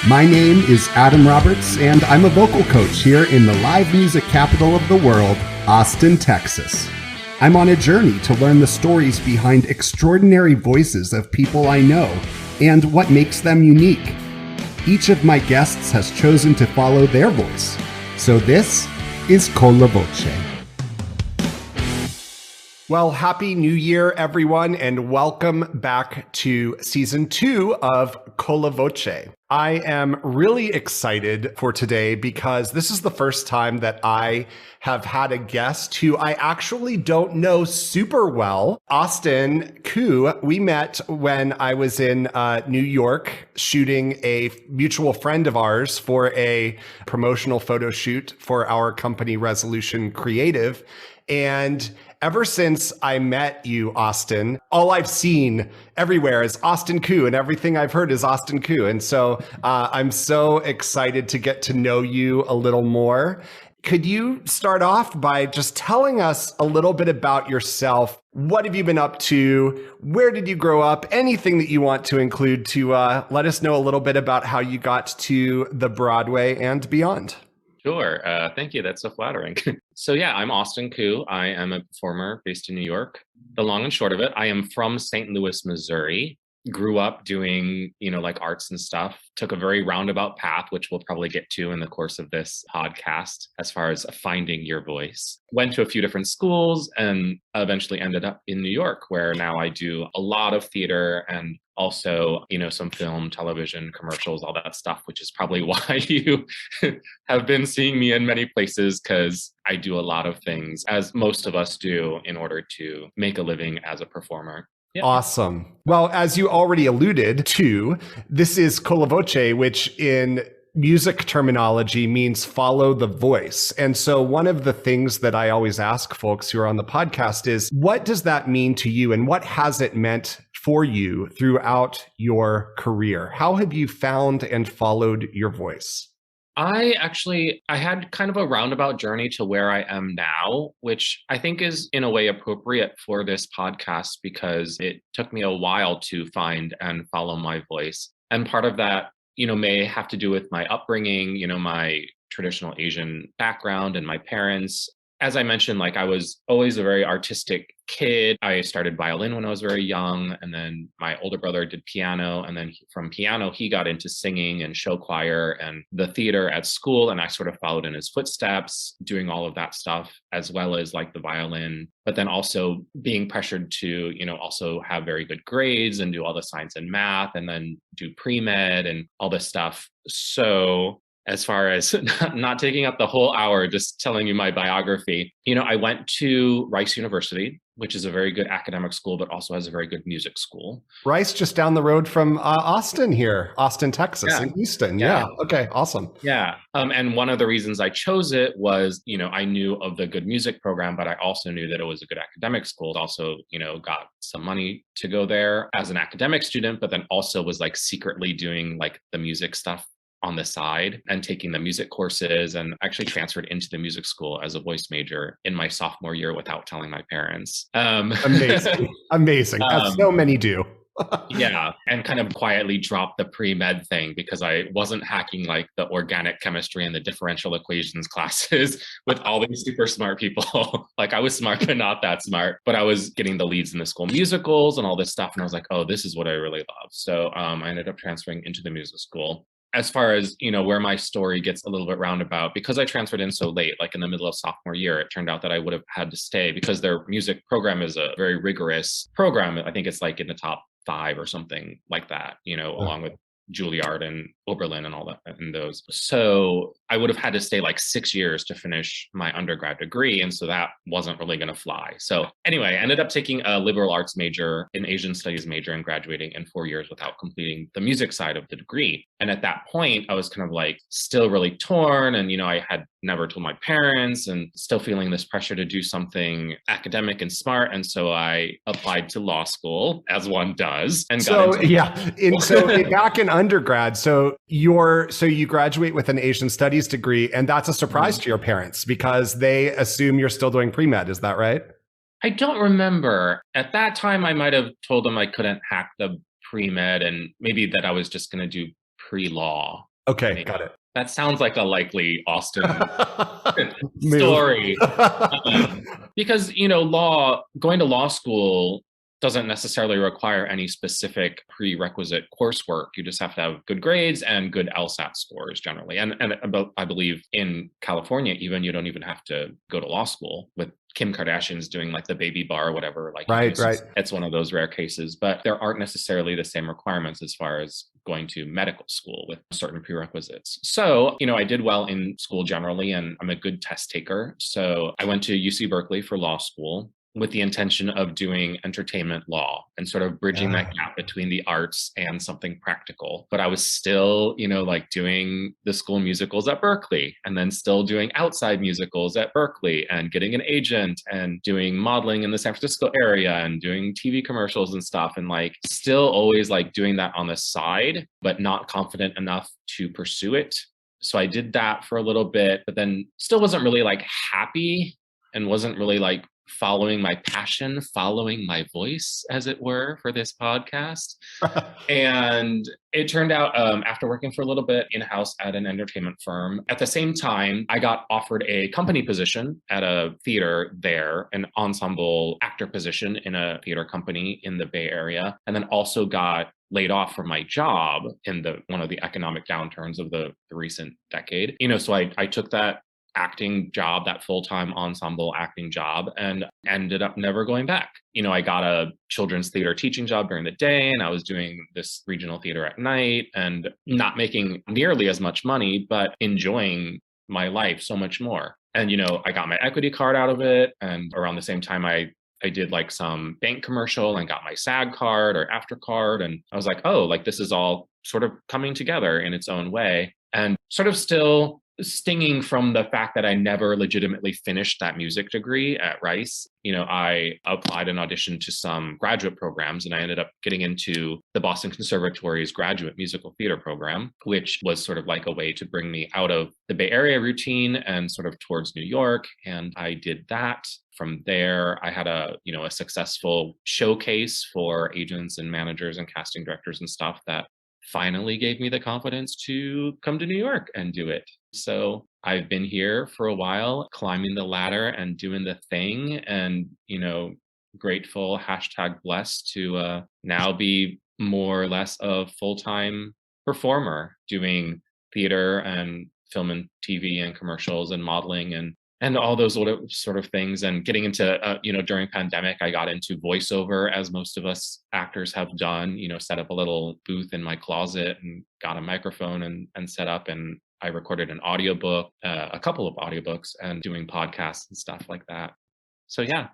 My name is Adam Roberts, and I'm a vocal coach here in the live music capital of the world, Austin, Texas. I'm on a journey to learn the stories behind extraordinary voices of people I know and what makes them unique. Each of my guests has chosen to follow their voice. So this is Colla Voce. Well, Happy New Year, everyone, and welcome back to Season 2 of Colla Voce. I am really excited for today because this is the first time that I have had a guest who I actually don't know super well. Austin Koo, we met when I was in New York shooting a mutual friend of ours for a promotional photo shoot for our company Resolution Creative. And ever since I met you, Austin, all I've seen everywhere is Austin Koo, and everything I've heard is Austin Koo. And so I'm so excited to get to know you a little more. Could you start off by just telling us a little bit about yourself? What have you been up to? Where did you grow up? Anything that you want to include to let us know a little bit about how you got to the Broadway and beyond. Sure. Thank you. That's so flattering. So yeah, I'm Austin Koo. I am a performer based in New York. The long and short of it, I am from St. Louis, Missouri. Grew up doing, like arts and stuff. Took a very roundabout path, which we'll probably get to in the course of this podcast, as far as finding your voice. Went to a few different schools and eventually ended up in New York, where now I do a lot of theater and also, some film, television, commercials, all that stuff, which is probably why you have been seeing me in many places, because I do a lot of things, as most of us do, in order to make a living as a performer. Yeah. Awesome. Well, as you already alluded to, this is Colla Voce, which in music terminology means follow the voice. And so one of the things that I always ask folks who are on the podcast is, what does that mean to you, and what has it meant for you throughout your career? How have you found and followed your voice? I had kind of a roundabout journey to where I am now, which I think is in a way appropriate for this podcast, because it took me a while to find and follow my voice. And part of that, may have to do with my upbringing, my traditional Asian background and my parents. As I mentioned, I was always a very artistic kid. I started violin when I was very young, and then my older brother did piano, and then from piano he got into singing and show choir and the theater at school, and I sort of followed in his footsteps, doing all of that stuff, as well as the violin, but then also being pressured to also have very good grades and do all the science and math, and then do pre-med and all this stuff. So as far as not taking up the whole hour, just telling you my biography, I went to Rice University, which is a very good academic school, but also has a very good music school. Rice, just down the road from Austin here, Austin, Texas, in Houston. Yeah. Okay. Awesome. Yeah. And one of the reasons I chose it was, I knew of the good music program, but I also knew that it was a good academic school. Also, got some money to go there as an academic student, but then also was secretly doing the music stuff on the side and taking the music courses, and actually transferred into the music school as a voice major in my sophomore year without telling my parents. Amazing. As so many do. Yeah. And kind of quietly dropped the pre-med thing because I wasn't hacking the organic chemistry and the differential equations classes with all these super smart people. I was smart, but not that smart. But I was getting the leads in the school musicals and all this stuff. And I was like, oh, this is what I really love. So I ended up transferring into the music school. As far as, where my story gets a little bit roundabout, because I transferred in so late, in the middle of sophomore year, it turned out that I would have had to stay because their music program is a very rigorous program. I think it's in the top 5 or something like that, along with Juilliard and Oberlin and all that and those. So I would have had to stay 6 years to finish my undergrad degree. And so that wasn't really going to fly. So anyway, I ended up taking a liberal arts major, an Asian studies major, and graduating in 4 years without completing the music side of the degree. And at that point, I was kind of still really torn. And, I had never told my parents and still feeling this pressure to do something academic and smart. And so I applied to law school, as one does. And back in undergrad, so you graduate with an Asian studies degree, and that's a surprise to your parents because they assume you're still doing pre-med. Is that right? I don't remember. At that time, I might have told them I couldn't hack the pre-med and maybe that I was just going to do pre-law. Okay, got it. That sounds like a likely Austin Move. story. Because, going to law school doesn't necessarily require any specific prerequisite coursework. You just have to have good grades and good LSAT scores generally. And I believe in California, even you don't even have to go to law school, with Kim Kardashian's doing like the baby bar or whatever. Like, right. It's one of those rare cases, but there aren't necessarily the same requirements as far as going to medical school with certain prerequisites. So, I did well in school generally, and I'm a good test taker. So I went to UC Berkeley for law school with the intention of doing entertainment law and sort of bridging that gap between the arts and something practical. But I was still, like doing the school musicals at Berkeley, and then still doing outside musicals at Berkeley, and getting an agent and doing modeling in the San Francisco area and doing TV commercials and stuff. And like still always like doing that on the side, but not confident enough to pursue it. So I did that for a little bit, but then still wasn't really like happy, and wasn't really like following my passion, following my voice, as it were, for this podcast. And it turned out, after working for a little bit in-house at an entertainment firm, at the same time, I got offered a company position at a theater there, an ensemble actor position in a theater company in the Bay Area, and then also got laid off from my job in one of the economic downturns of the recent decade. So I took that acting job, that full-time ensemble acting job, and ended up never going back. I got a children's theater teaching job during the day, and I was doing this regional theater at night, and not making nearly as much money, but enjoying my life so much more. And, I got my equity card out of it. And around the same time, I did like some bank commercial and got my SAG card or after card. And I was like, oh, like this is all sort of coming together in its own way. And sort of still stinging from the fact that I never legitimately finished that music degree at Rice. I applied and auditioned to some graduate programs, and I ended up getting into the Boston Conservatory's graduate musical theater program, which was sort of like a way to bring me out of the Bay Area routine and sort of towards New York. And I did that. From there, I had a successful showcase for agents and managers and casting directors and stuff that finally gave me the confidence to come to New York and do it. So I've been here for a while, climbing the ladder and doing the thing, and, grateful, #blessed to now be more or less a full-time performer, doing theater and film and TV and commercials and modeling and all those sort of things. And getting into, during pandemic, I got into voiceover, as most of us actors have done, set up a little booth in my closet and got a microphone and set up. And I recorded an audiobook, a couple of audiobooks, and doing podcasts and stuff like that. So yeah.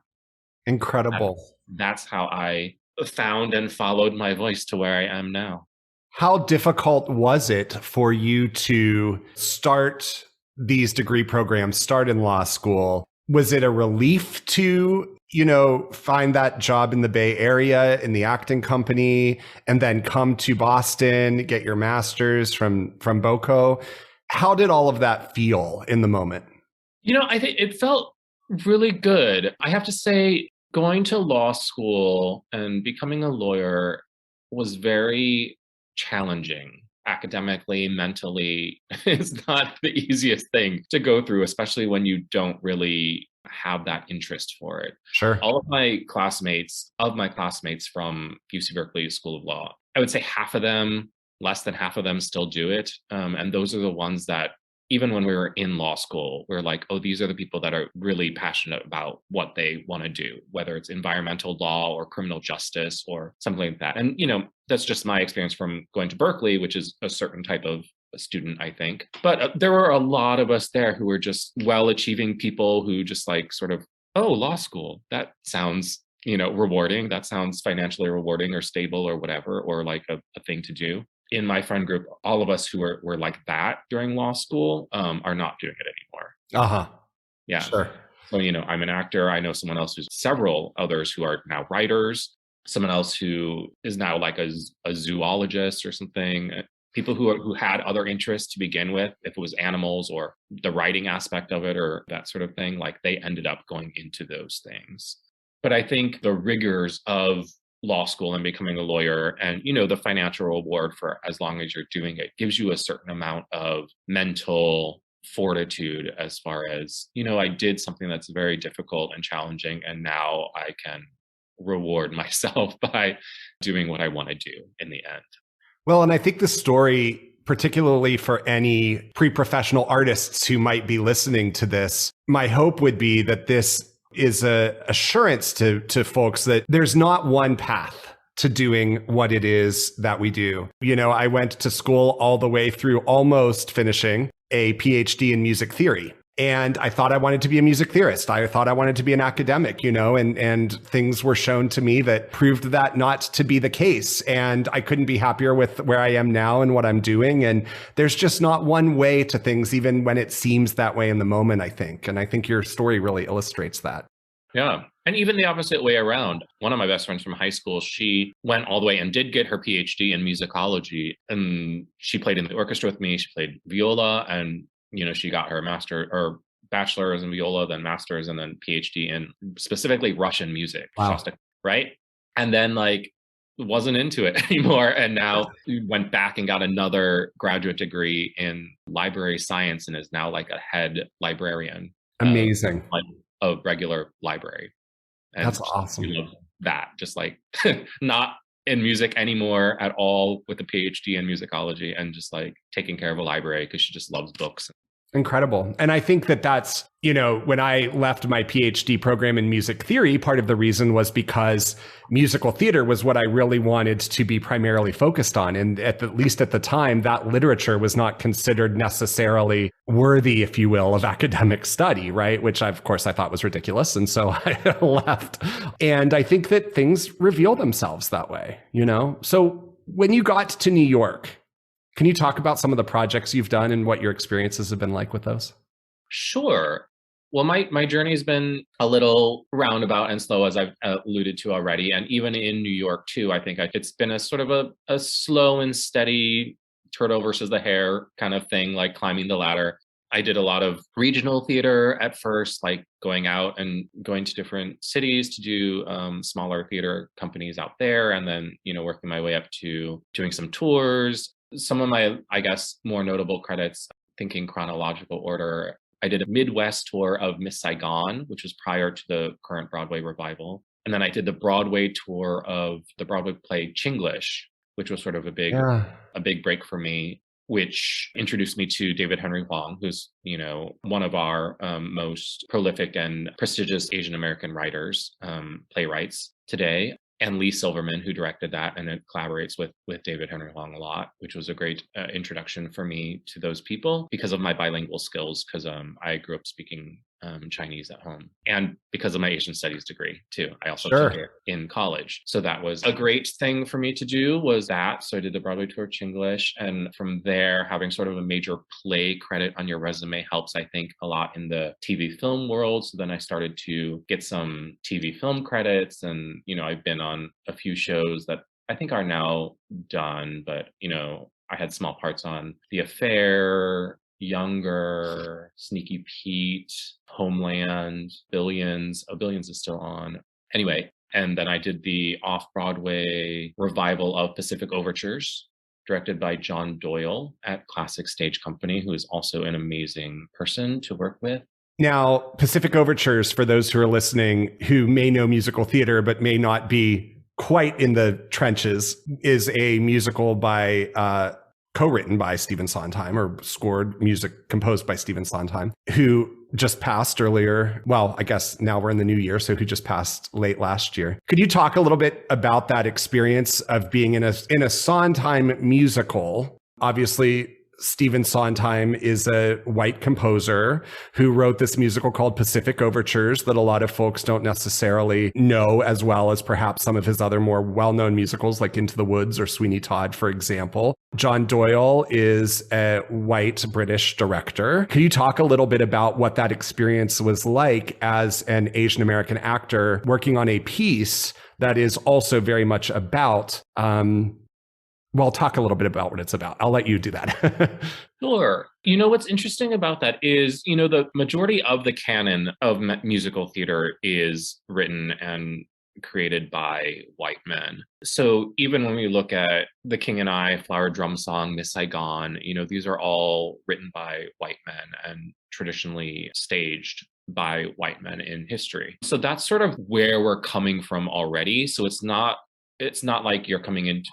Incredible. That's how I found and followed my voice to where I am now. How difficult was it for you to start these degree programs, start in law school? Was it a relief to, find that job in the Bay Area in the acting company, and then come to Boston, get your master's from BOCO? How did all of that feel in the moment? I think it felt really good. I have to say, going to law school and becoming a lawyer was very challenging. Academically, mentally, it's not the easiest thing to go through, especially when you don't really have that interest for it. Sure. All of my classmates from UC Berkeley School of Law, I would say less than half of them still do it. And those are the ones that, even when we were in law school, we're like, oh, these are the people that are really passionate about what they want to do, whether it's environmental law or criminal justice or something like that. And, that's just my experience from going to Berkeley, which is a certain type of student, I think. But there were a lot of us there who were just well-achieving people who just like sort of, oh, law school, that sounds, rewarding. That sounds financially rewarding or stable or whatever, or like a thing to do. In my friend group, all of us who were like that during law school are not doing it anymore. Uh-huh. Yeah. Sure. So, I'm an actor. I know someone else several others who are now writers, someone else who is now like a zoologist or something. People who had other interests to begin with, if it was animals or the writing aspect of it or that sort of thing, like they ended up going into those things. But I think the rigors of law school and becoming a lawyer, and the financial reward for as long as you're doing it gives you a certain amount of mental fortitude as far as, I did something that's very difficult and challenging, and now I can reward myself by doing what I want to do in the end. Well, and I think the story, particularly for any pre-professional artists who might be listening to this, my hope would be that this is a assurance to folks that there's not one path to doing what it is that we do. I went to school all the way through almost finishing a PhD in music theory. And I thought I wanted to be a music theorist. I thought I wanted to be an academic, and things were shown to me that proved that not to be the case. And I couldn't be happier with where I am now and what I'm doing. And there's just not one way to things, even when it seems that way in the moment, I think. And I think your story really illustrates that. Yeah. And even the opposite way around. One of my best friends from high school, she went all the way and did get her PhD in musicology. And she played in the orchestra with me. She played viola, and she got her master or bachelor's in viola, then master's, and then PhD in specifically Russian music. Wow. Shostak, right? And then wasn't into it anymore. And now went back and got another graduate degree in library science and is now a head librarian. Amazing. A regular library. And that's awesome. We love that. Just not in music anymore at all, with a PhD in musicology, and just taking care of a library because she just loves books. Incredible. And I think that's, when I left my PhD program in music theory, part of the reason was because musical theater was what I really wanted to be primarily focused on. And at least at the time, that literature was not considered necessarily worthy, if you will, of academic study, right? Which of course I thought was ridiculous. And so I left. And I think that things reveal themselves that way, So when you got to New York, can you talk about some of the projects you've done and what your experiences have been like with those? Sure. Well, my journey has been a little roundabout and slow, as I've alluded to already. And even in New York, too, I think it's been a sort of a slow and steady turtle versus the hare kind of thing, climbing the ladder. I did a lot of regional theater at first, going out and going to different cities to do smaller theater companies out there. And then, working my way up to doing some tours. Some of my, I guess, more notable credits, thinking chronological order, I did a Midwest tour of Miss Saigon, which was prior to the current Broadway revival. And then I did the Broadway tour of the Broadway play Chinglish, which was sort of a big break for me, which introduced me to David Henry Hwang, who's, one of our most prolific and prestigious Asian American writers, playwrights today. And Lee Silverman, who directed that, and it collaborates with David Henry Hwang a lot, which was a great introduction for me to those people because of my bilingual skills, because I grew up speaking Chinese at home, and because of my Asian studies degree too. I also took it in college. So that was a great thing for me to do, was that. So I did the Broadway tour of Chinglish, and from there, having sort of a major play credit on your resume helps, I think, a lot in the TV film world. So then I started to get some TV film credits, and I've been on a few shows that I think are now done, but I had small parts on The Affair, Younger, Sneaky Pete, Homeland, Billions. Oh, Billions is still on. Anyway, and then I did the off-Broadway revival of Pacific Overtures, directed by John Doyle at Classic Stage Company, who is also an amazing person to work with. Now, Pacific Overtures, for those who are listening who may know musical theater but may not be quite in the trenches, is a musical by co-written by Stephen Sondheim, or scored music composed by Stephen Sondheim, who just passed earlier. Well, I guess now we're in the new year, so who just passed late last year. Could you talk a little bit about that experience of being in a Sondheim musical? Obviously, Stephen Sondheim is a white composer who wrote this musical called Pacific Overtures that a lot of folks don't necessarily know as well as perhaps some of his other more well-known musicals like Into the Woods or Sweeney Todd, for example. John Doyle is a white British director. Could you talk a little bit about what that experience was like as an Asian American actor working on a piece that is also very much about well, talk a little bit about what it's about. I'll let you do that. Sure. What's interesting about that is, the majority of the canon of musical theater is written and created by white men. So even when we look at The King and I, Flower Drum Song, Miss Saigon, these are all written by white men and traditionally staged by white men in history. So that's sort of where we're coming from already. So it's not like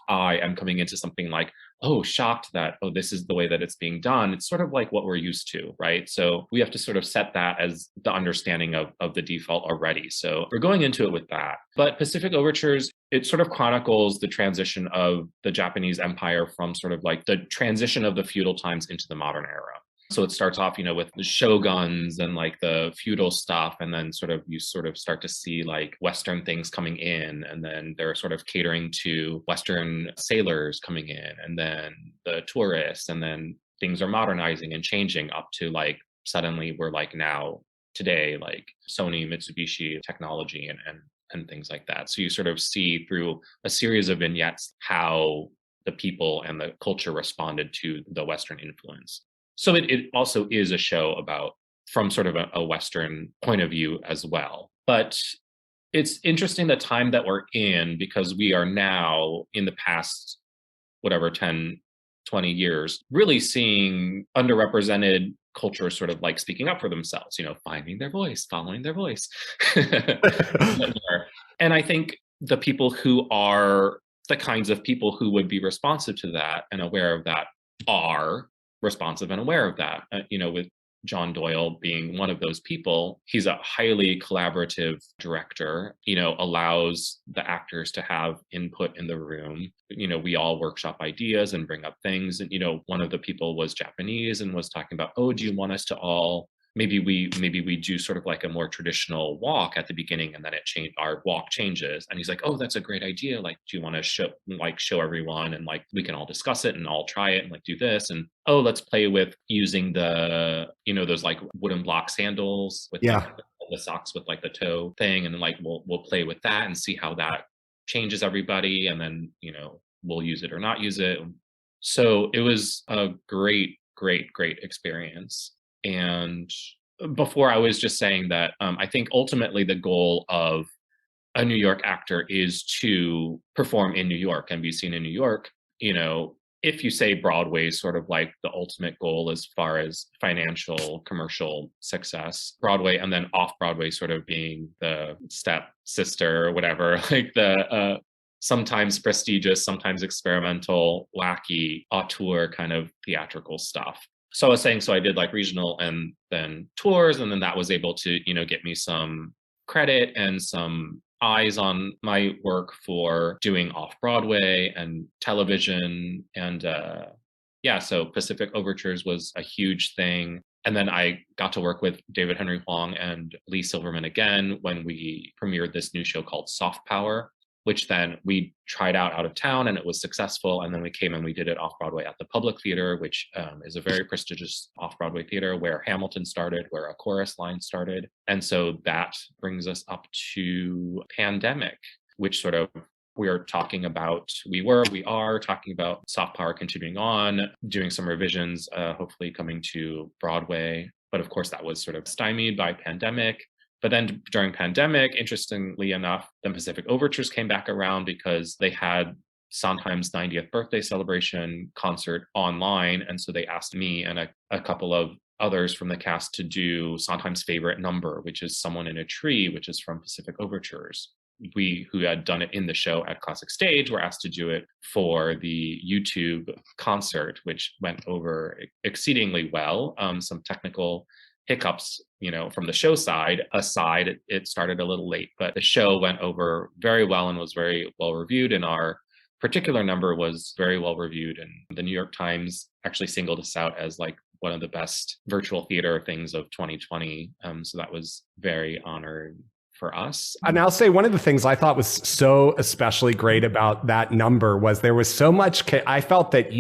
I am coming into something like, oh, shocked that, oh, this is the way that it's being done. It's sort of like what we're used to, right? So we have to sort of set that as the understanding of the default already. So we're going into it with that. But Pacific Overtures, it sort of chronicles the transition of the Japanese empire from sort of like the transition of the feudal times into the modern era. So it starts off, with the shoguns and like the feudal stuff. And then you start to see like Western things coming in. And then they're sort of catering to Western sailors coming in and then the tourists. And then things are modernizing and changing up to like, suddenly we're like now today, like Sony, Mitsubishi technology and things like that. So you sort of see through a series of vignettes how the people and the culture responded to the Western influence. So it also is a show about from sort of a Western point of view as well. But it's interesting the time that we're in because we are now in the past, 10, 20 years, really seeing underrepresented culture sort of like speaking up for themselves, finding their voice, following their voice. And I think the people who are the kinds of people who would be responsive to that and aware of that are responsive and aware of that, with John Doyle being one of those people. He's a highly collaborative director, allows the actors to have input in the room. We all workshop ideas and bring up things. And, one of the people was Japanese and was talking about, oh, do you want us to all maybe we do sort of like a more traditional walk at the beginning and then our walk changes. And he's like, oh, that's a great idea. Like, do you want to show everyone and like we can all discuss it and all try it and like do this? And oh, let's play with using the, those like wooden block sandals with like, the socks with like the toe thing. And then like we'll play with that and see how that changes everybody. And then, we'll use it or not use it. So it was a great experience. And before I was just saying that I think ultimately the goal of a New York actor is to perform in New York and be seen in New York. If you say Broadway is sort of like the ultimate goal as far as financial, commercial success, Broadway, and then off-Broadway sort of being the step sister or whatever, like the sometimes prestigious, sometimes experimental, wacky, auteur kind of theatrical stuff. So I was saying, so I did like regional and then tours, and then that was able to, get me some credit and some eyes on my work for doing off-Broadway and television. And so Pacific Overtures was a huge thing. And then I got to work with David Henry Hwang and Lee Silverman again when we premiered this new show called Soft Power, which then we tried out of town and it was successful. And then we came and we did it off-Broadway at the Public Theater, which is a very prestigious off-Broadway theater where Hamilton started, where A Chorus Line started. And so that brings us up to pandemic, which sort of we are talking about Soft Power continuing on, doing some revisions, hopefully coming to Broadway. But of course, that was sort of stymied by pandemic. But then during pandemic, interestingly enough, the Pacific Overtures came back around because they had Sondheim's 90th birthday celebration concert online. And so they asked me and a couple of others from the cast to do Sondheim's favorite number, which is Someone in a Tree, which is from Pacific Overtures. We, who had done it in the show at Classic Stage, were asked to do it for the YouTube concert, which went over exceedingly well. Some technical hiccups, from the show side aside, it started a little late, but the show went over very well and was very well reviewed. And our particular number was very well reviewed. And the New York Times actually singled us out as like one of the best virtual theater things of 2020. So that was very honored for us. And I'll say one of the things I thought was so especially great about that number was there was so much, I felt that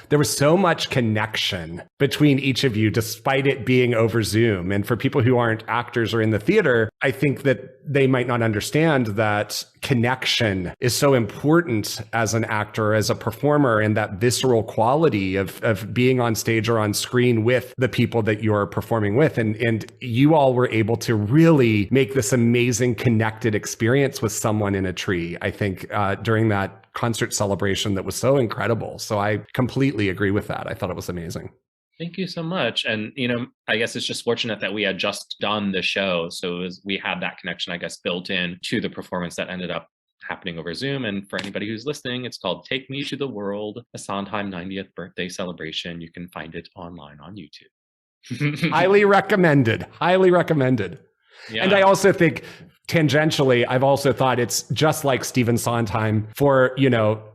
there was so much connection between each of you, despite it being over Zoom. And for people who aren't actors or in the theater, I think that they might not understand that connection is so important as an actor, as a performer, and that visceral quality of being on stage or on screen with the people that you're performing with. And you all were able to really make this amazing connected experience with someone in a tree, I think, during that concert celebration that was so incredible. So I completely agree with that. I thought it was amazing. Thank you so much. And, I guess it's just fortunate that we had just done the show. So we had that connection, I guess, built in to the performance that ended up happening over Zoom. And for anybody who's listening, it's called Take Me to the World, a Sondheim 90th birthday celebration. You can find it online on YouTube. Highly recommended. Highly recommended. Yeah. And I also think tangentially, I've also thought it's just like Stephen Sondheim for,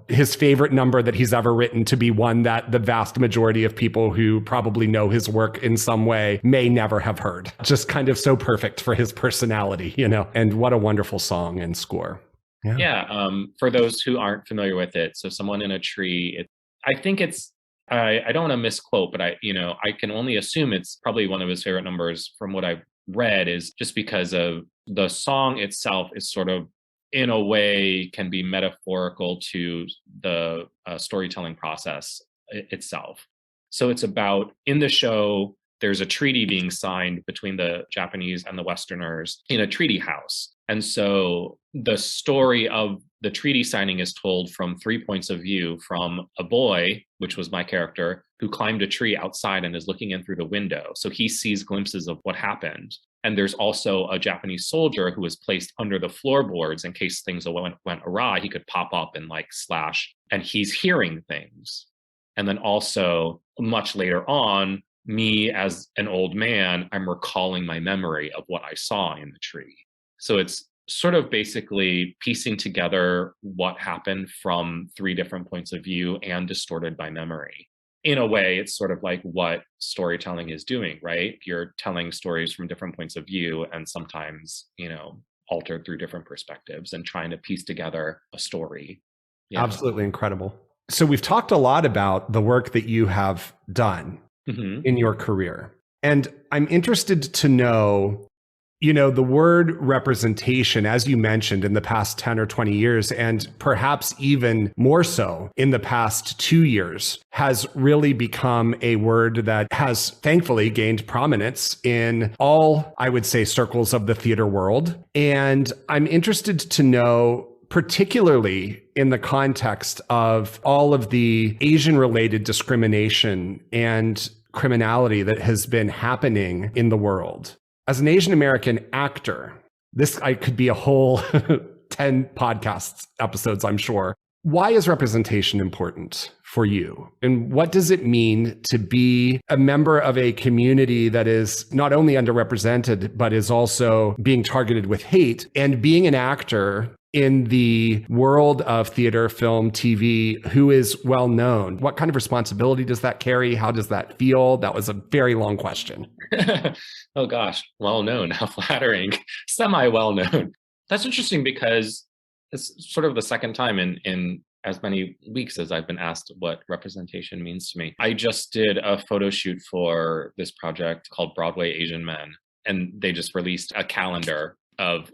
his favorite number that he's ever written to be one that the vast majority of people who probably know his work in some way may never have heard. Just kind of so perfect for his personality, and what a wonderful song and score. Yeah. For those who aren't familiar with it, so Someone in a Tree, I think it's, I don't want to misquote, but I can only assume it's probably one of his favorite numbers from what I've read, is just because of the song itself is sort of, in a way, can be metaphorical to the storytelling process itself. So it's about, in the show, there's a treaty being signed between the Japanese and the Westerners in a treaty house. And so the story of the treaty signing is told from 3 points of view: from a boy, which was my character, who climbed a tree outside and is looking in through the window. So he sees glimpses of what happened. And there's also a Japanese soldier who was placed under the floorboards in case things went awry. He could pop up and slash, and he's hearing things. And then also, much later on, me as an old man, I'm recalling my memory of what I saw in the tree. So it's sort of basically piecing together what happened from 3 different points of view and distorted by memory. In a way, it's sort of like what storytelling is doing, right? You're telling stories from different points of view and sometimes, altered through different perspectives and trying to piece together a story. Absolutely incredible. So we've talked a lot about the work that you have done in your career. And I'm interested to know, the word representation, as you mentioned, in the past 10 or 20 years, and perhaps even more so in the past 2 years, has really become a word that has thankfully gained prominence in all, I would say, circles of the theater world. And I'm interested to know, particularly in the context of all of the Asian-related discrimination and criminality that has been happening in the world. As an Asian American actor, I could be a whole 10 podcast episodes, I'm sure. Why is representation important for you? And what does it mean to be a member of a community that is not only underrepresented, but is also being targeted with hate, and being an actor in the world of theater, film, TV, who is well known? What kind of responsibility does that carry? How does that feel? That was a very long question. Oh gosh, well known, how flattering. Semi well known. That's interesting because it's sort of the second time in as many weeks as I've been asked what representation means to me. I just did a photo shoot for this project called Broadway Asian Men, and they just released a calendar of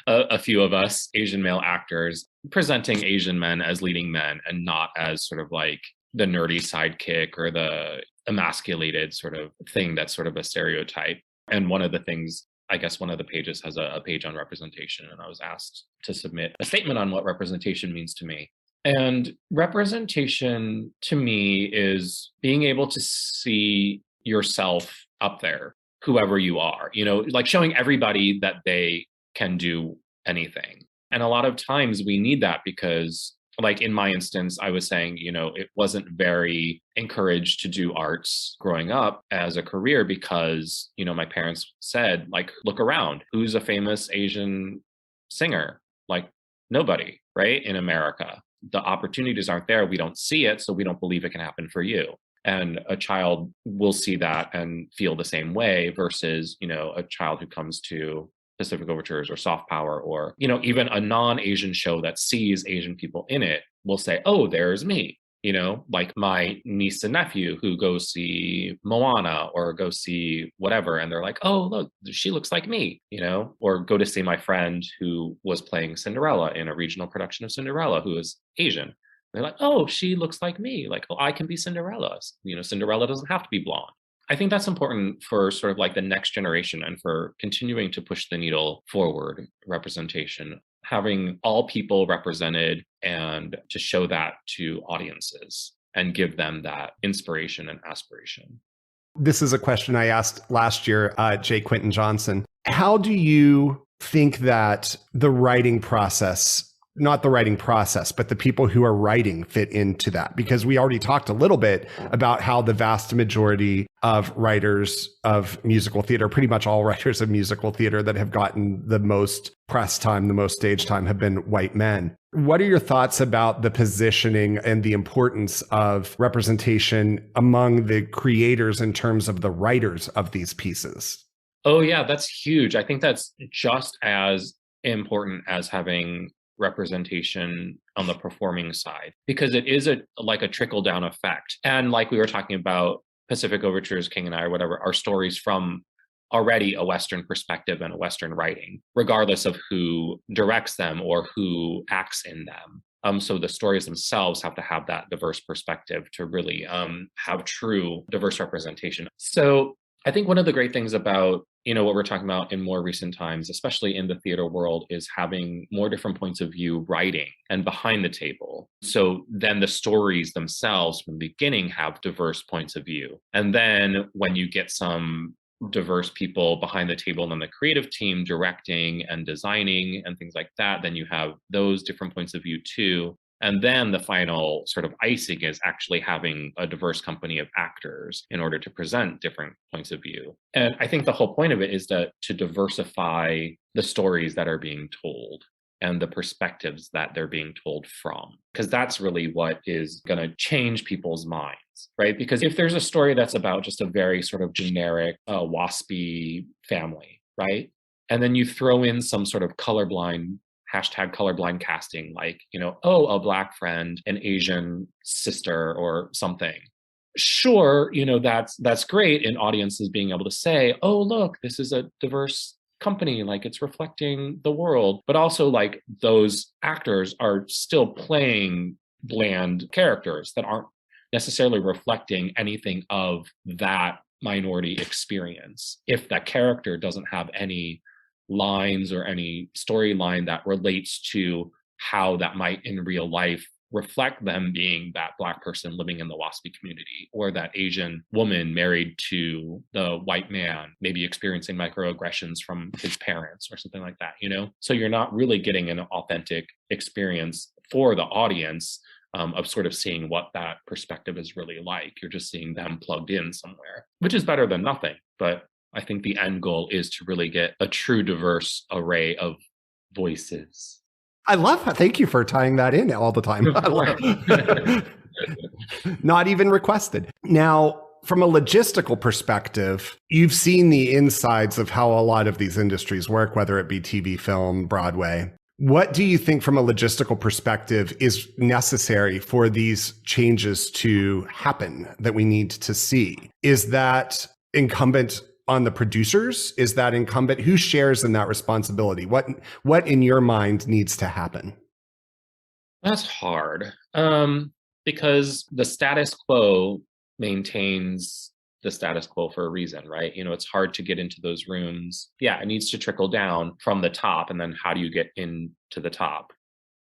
a few of us Asian male actors presenting Asian men as leading men and not as sort of like the nerdy sidekick or the emasculated sort of thing that's sort of a stereotype. And one of the things, I guess one of the pages has a page on representation, and I was asked to submit a statement on what representation means to me. And representation to me is being able to see yourself up there, whoever you are, like showing everybody that they can do anything. And a lot of times we need that because, like in my instance, I was saying, it wasn't very encouraged to do arts growing up as a career because, my parents said, like, look around, who's a famous Asian singer? Like, nobody, right? In America, the opportunities aren't there. We don't see it, so we don't believe it can happen for you. And a child will see that and feel the same way versus, a child who comes to Pacific Overtures or Soft Power or, even a non-Asian show that sees Asian people in it will say, oh, there's me. like my niece and nephew who go see Moana or go see whatever. And they're like, oh, look, she looks like me, or go to see my friend who was playing Cinderella in a regional production of Cinderella who is Asian. They're like, oh, she looks like me. Like, oh, I can be Cinderella. Cinderella doesn't have to be blonde. I think that's important for sort of like the next generation and for continuing to push the needle forward, representation, having all people represented and to show that to audiences and give them that inspiration and aspiration. This is a question I asked last year, J. Quentin Johnson. How do you think that the writing process, not the writing process, but the people who are writing fit into that? Because we already talked a little bit about how the vast majority of writers of musical theater, pretty much all writers of musical theater that have gotten the most press time, the most stage time, have been white men. What are your thoughts about the positioning and the importance of representation among the creators in terms of the writers of these pieces? Oh, yeah, that's huge. I think that's just as important as having representation on the performing side, because it is like a trickle down effect. And like we were talking about Pacific Overtures, King and I, or whatever, are stories from already a Western perspective and a Western writing, regardless of who directs them or who acts in them. So the stories themselves have to have that diverse perspective to really have true diverse representation. So I think one of the great things about what we're talking about in more recent times, especially in the theater world, is having more different points of view writing and behind the table. So then the stories themselves from the beginning have diverse points of view. And then when you get some diverse people behind the table and on the creative team directing and designing and things like that, then you have those different points of view too. And then the final sort of icing is actually having a diverse company of actors in order to present different points of view. And I think the whole point of it is to diversify the stories that are being told and the perspectives that they're being told from, because that's really what is going to change people's minds, right? Because if there's a story that's about just a very sort of generic waspy family, right? And then you throw in some sort of colorblind casting, like, a Black friend, an Asian sister or something. Sure, that's great in audiences being able to say, oh, look, this is a diverse company, like it's reflecting the world. But also like those actors are still playing bland characters that aren't necessarily reflecting anything of that minority experience. If that character doesn't have any lines or any storyline that relates to how that might in real life reflect them being that Black person living in the WASPy community, or that Asian woman married to the white man, maybe experiencing microaggressions from his parents or something like that, So you're not really getting an authentic experience for the audience of sort of seeing what that perspective is really like. You're just seeing them plugged in somewhere, which is better than nothing. But I think the end goal is to really get a true diverse array of voices. I love that. Thank you for tying that in all the time. Not even requested. Now, from a logistical perspective, you've seen the insides of how a lot of these industries work, whether it be TV, film, Broadway. What do you think from a logistical perspective is necessary for these changes to happen that we need to see? Is that incumbent on the producers? Is that incumbent? Who shares in that responsibility? What in your mind needs to happen? That's hard because the status quo maintains the status quo for a reason, right? It's hard to get into those rooms. Yeah, it needs to trickle down from the top. And then how do you get into the top?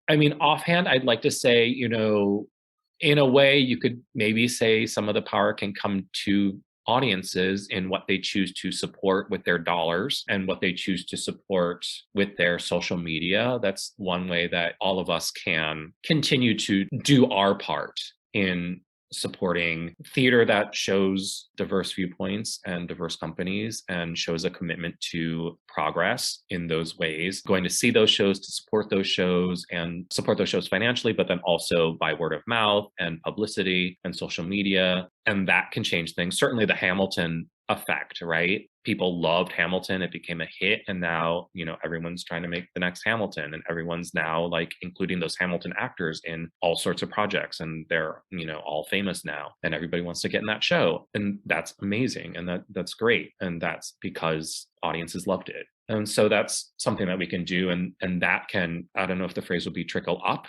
I mean, offhand, I'd like to say, in a way, you could maybe say some of the power can come to audiences in what they choose to support with their dollars and what they choose to support with their social media. That's one way that all of us can continue to do our part in supporting theater that shows diverse viewpoints and diverse companies and shows a commitment to progress in those ways. Going to see those shows to support those shows and support those shows financially, but then also by word of mouth and publicity and social media. And that can change things. Certainly the Hamilton effect, right? People loved Hamilton. It became a hit. And now, everyone's trying to make the next Hamilton, and everyone's now like including those Hamilton actors in all sorts of projects, and they're, all famous now, and everybody wants to get in that show. And that's amazing. And that's great. And that's because audiences loved it. And so that's something that we can do. And that can, I don't know if the phrase would be trickle up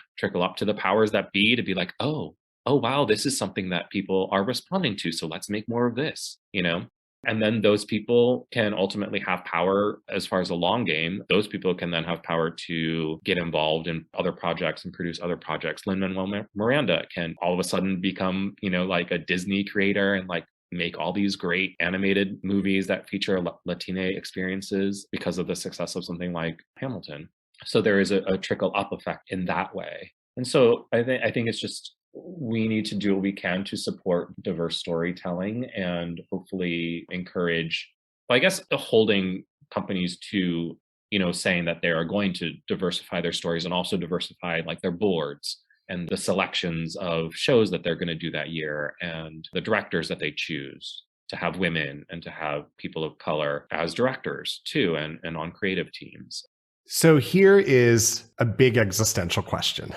to the powers that be, to be like, oh, wow, this is something that people are responding to. So let's make more of this, And then those people can ultimately have power as far as the long game. Those people can then have power to get involved in other projects and produce other projects. Lin-Manuel Miranda can all of a sudden become, like a Disney creator and like make all these great animated movies that feature Latina experiences because of the success of something like Hamilton. So there is a trickle up effect in that way. And so I think it's just, we need to do what we can to support diverse storytelling and hopefully encourage, well, I guess, holding companies to, saying that they are going to diversify their stories and also diversify like their boards and the selections of shows that they're going to do that year and the directors that they choose, to have women and to have people of color as directors too, and on creative teams. So here is a big existential question.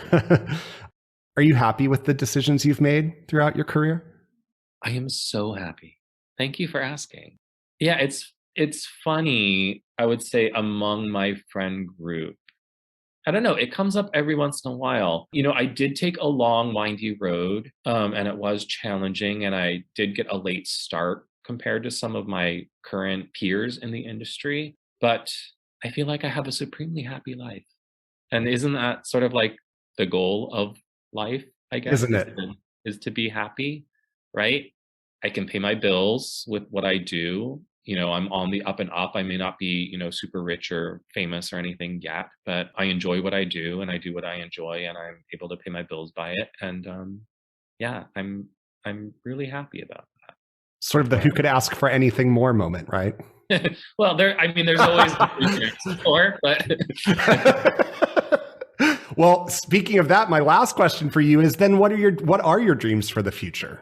Are you happy with the decisions you've made throughout your career? I am so happy. Thank you for asking. Yeah, it's funny, I would say, among my friend group. I don't know, it comes up every once in a while. I did take a long, windy road, and it was challenging, and I did get a late start compared to some of my current peers in the industry, but I feel like I have a supremely happy life. And isn't that sort of like the goal of life, I guess? Isn't it? Is to be happy, right? I can pay my bills with what I do. I'm on the up and up. I may not be, super rich or famous or anything yet, but I enjoy what I do, and I do what I enjoy, and I'm able to pay my bills by it. And yeah, I'm really happy about that. Sort of the who could ask for anything more moment, right? Well, there's always more, but Well, speaking of that, my last question for you is then what are your dreams for the future?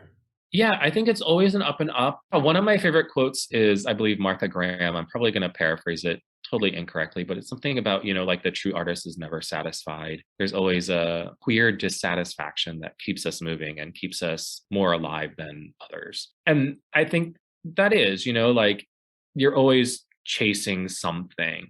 Yeah, I think it's always an up and up. One of my favorite quotes is, I believe, Martha Graham. I'm probably going to paraphrase it totally incorrectly, but it's something about, like the true artist is never satisfied. There's always a queer dissatisfaction that keeps us moving and keeps us more alive than others. And I think that is, like you're always chasing something.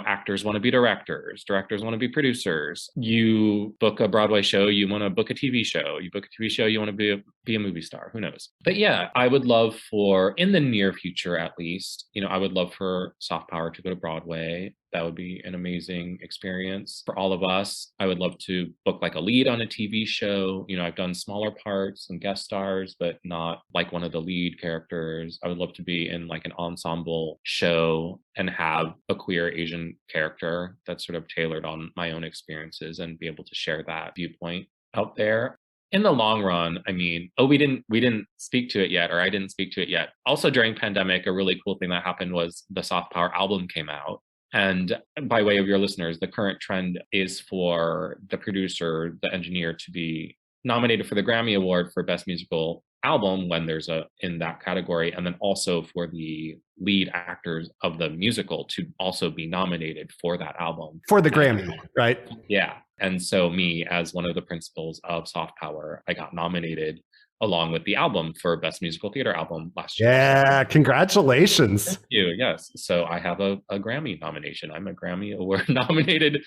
Actors want to be directors want to be producers. You book a Broadway show, you want to book a TV show. You book a TV show, you want to be a movie star. Who knows? But yeah, I would love for, in the near future at least, I would love for Soft Power to go to Broadway. That would be an amazing experience for all of us. I would love to book like a lead on a TV show. I've done smaller parts and guest stars, but not like one of the lead characters. I would love to be in like an ensemble show and have a queer Asian character that's sort of tailored on my own experiences and be able to share that viewpoint out there. In the long run, we didn't speak to it yet, or I didn't speak to it yet. Also during pandemic, a really cool thing that happened was the Soft Power album came out. And by way of your listeners, the current trend is for the producer, the engineer, to be nominated for the Grammy Award for Best Musical Album when there's in that category, and then also for the lead actors of the musical to also be nominated for that album. For the Grammy, right? Yeah. And so me, as one of the principals of Soft Power, I got nominated along with the album for Best Musical Theater Album last year. Yeah, congratulations. Thank you. Yes. So I have a Grammy nomination. I'm a Grammy Award nominated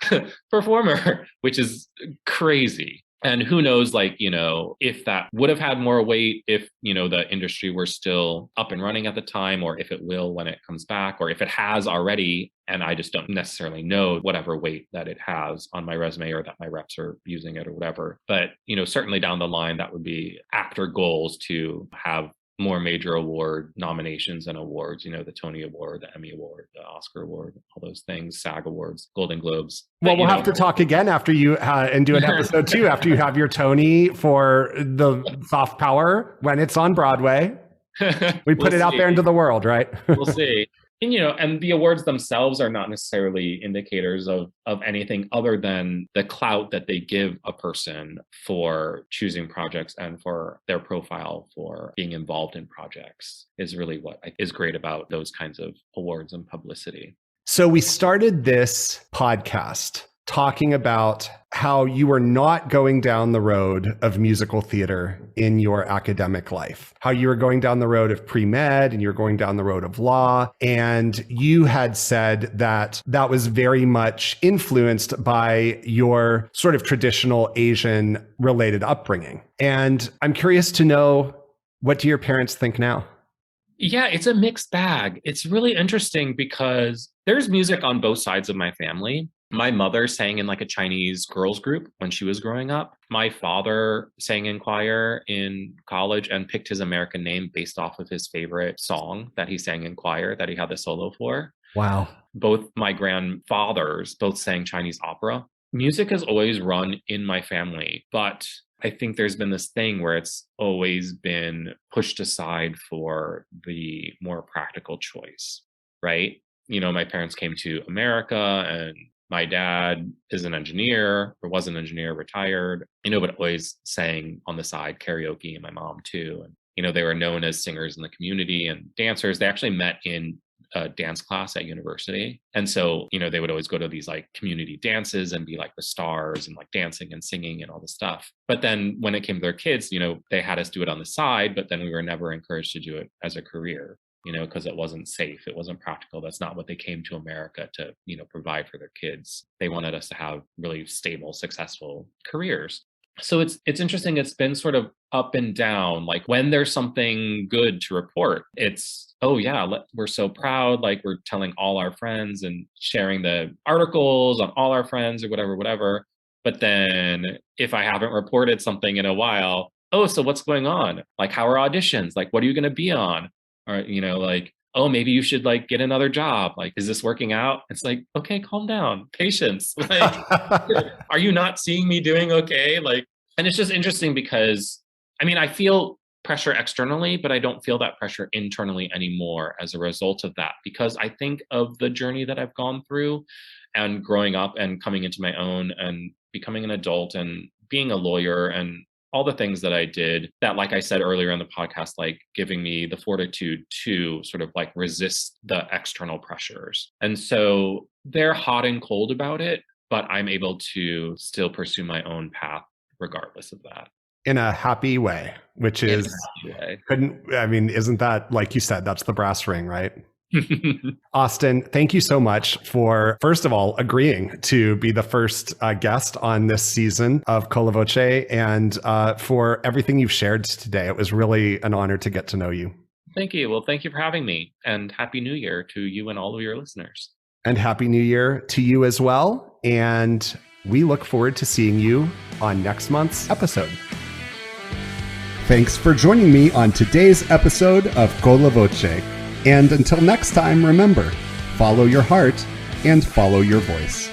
performer, which is crazy. And who knows, if that would have had more weight, if, the industry were still up and running at the time, or if it will when it comes back, or if it has already, and I just don't necessarily know whatever weight that it has on my resume or that my reps are using it or whatever. But, certainly down the line, that would be after goals to have more major award nominations and awards, the Tony Award, the Emmy Award, the Oscar Award, all those things, SAG Awards, Golden Globes. Well, we'll have to talk again after you and do an episode 2 after you have your Tony for the Soft Power when it's on Broadway. We put it out there into the world, right? We'll see. And, and the awards themselves are not necessarily indicators of anything other than the clout that they give a person for choosing projects and for their profile for being involved in projects is really what is great about those kinds of awards and publicity. So we started this podcast talking about how you were not going down the road of musical theater in your academic life, how you were going down the road of pre-med and you're going down the road of law. And you had said that that was very much influenced by your sort of traditional Asian related upbringing. And I'm curious to know, what do your parents think now? Yeah, it's a mixed bag. It's really interesting because there's music on both sides of my family. My mother sang in like a Chinese girls group when she was growing up. My father sang in choir in college and picked his American name based off of his favorite song that he sang in choir that he had the solo for. Wow. Both my grandfathers both sang Chinese opera. Music has always run in my family, but I think there's been this thing where it's always been pushed aside for the more practical choice, right? My parents came to America and my dad is an engineer or was an engineer, retired, but always sang on the side karaoke, and my mom too. And, they were known as singers in the community and dancers. They actually met in a dance class at university. And so, they would always go to these like community dances and be like the stars and like dancing and singing and all this stuff. But then when it came to their kids, they had us do it on the side, but then we were never encouraged to do it as a career. Because it wasn't safe. It wasn't practical. That's not what they came to America to, provide for their kids. They wanted us to have really stable, successful careers. So it's interesting. It's been sort of up and down. Like when there's something good to report, it's, oh yeah, we're so proud. Like we're telling all our friends and sharing the articles on all our friends or whatever. But then if I haven't reported something in a while, oh, so what's going on? Like how are auditions? Like what are you going to be on? Or, like, oh, maybe you should like get another job. Like, is this working out? It's like, okay, calm down, patience. Like, are you not seeing me doing okay? Like, and it's just interesting because, I feel pressure externally, but I don't feel that pressure internally anymore as a result of that, because I think of the journey that I've gone through and growing up and coming into my own and becoming an adult and being a lawyer and all the things that I did that, like I said earlier in the podcast, like giving me the fortitude to sort of like resist the external pressures. And so they're hot and cold about it, but I'm able to still pursue my own path regardless of that. In a happy way, which is, isn't that, like you said, that's the brass ring, right? Austin, thank you so much for, first of all, agreeing to be the first guest on this season of Colla Voce, and for everything you've shared today. It was really an honor to get to know you. Thank you. Well, thank you for having me, and Happy New Year to you and all of your listeners. And Happy New Year to you as well. And we look forward to seeing you on next month's episode. Thanks for joining me on today's episode of Colla Voce. And until next time, remember, follow your heart and follow your voice.